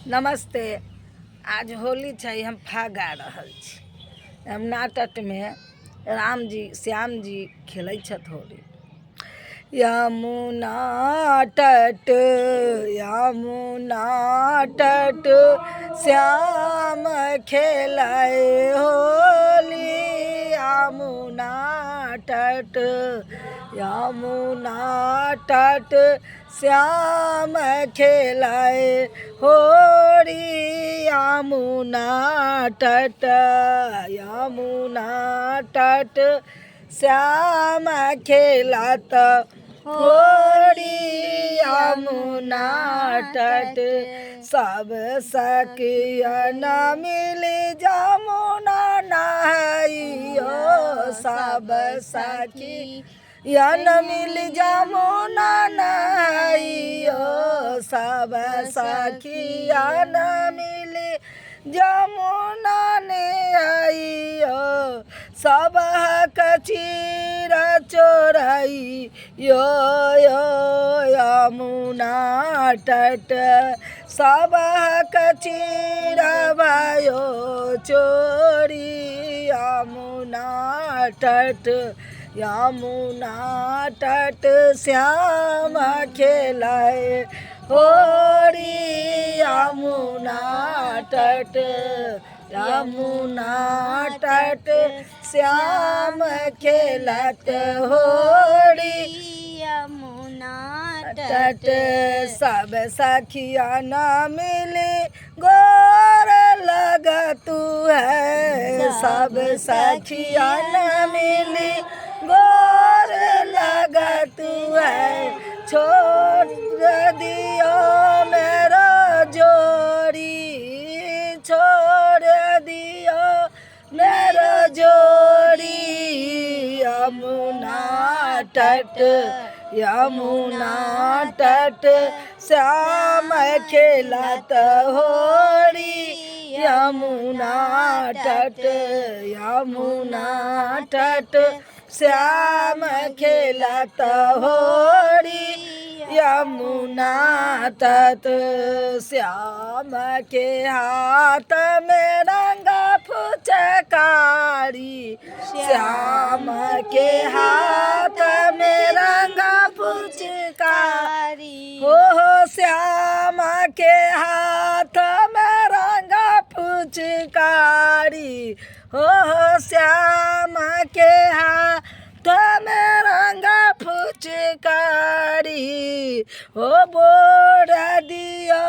नमस्ते। आज होली छै, हम फागा रहल छी। हम नाटक में राम जी श्याम जी खेलै छथि होली। यमुना तट यमुना तट श्याम खेलाए होली। यमुना तट यमुना तट श्याम खेलाए होली। यमुना तट यमुना तट श्याम खेलत होली। यमुना तट सब सखियन मिली यमुना नहाइयो। सब सखियन मिली यमुना नहाइयो। सब सखियन मिली यमुना नहाइयो। सब कचीर चोराई यो यमुना तट। सब कचीर भयो चोरी यमुना तट। यमुना तट श्याम खेलाए होली। यमुना तट यमुना तट श्याम खेलत होली। यमुना तट सब सखियन मिली गोर लगतु है। सब सखियन मिली गोर लगतु है। छोड़ दियो मेरा जोड़ी छोड़ दियो मेरा जोड़ी। यमुना तट यमुना तट श्याम खेलत होली। यमुना तट यमुना तट श्याम खेलत होली। यमुना तट श्याम के हाथ में रंगा फुचकारी। श्याम के हाथ में रंगा फुचकारी। हो श्याम के हाथ में रंगा फुचकारी। हो श्याम के हाथ में रंगा फुचकारी। हो बोर दियो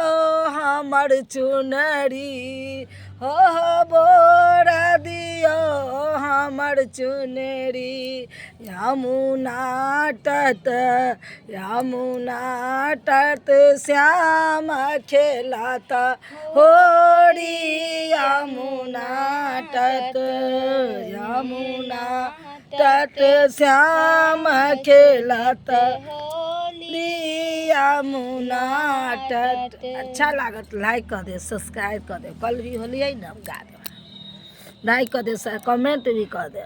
हमर चुनरी। हो बोर दियो हमर चुनरी। यमुना तट यमुना तट श्याम खेलत होली। यमुना तट यमुना तट श्याम खेलत होली। यमुना तट। अच्छा लागत लाइक कर दे, सब्सक्राइब कर दे। कल भी होली है ना, गा दे। लाइक कर दे, कमेंट भी कर दे।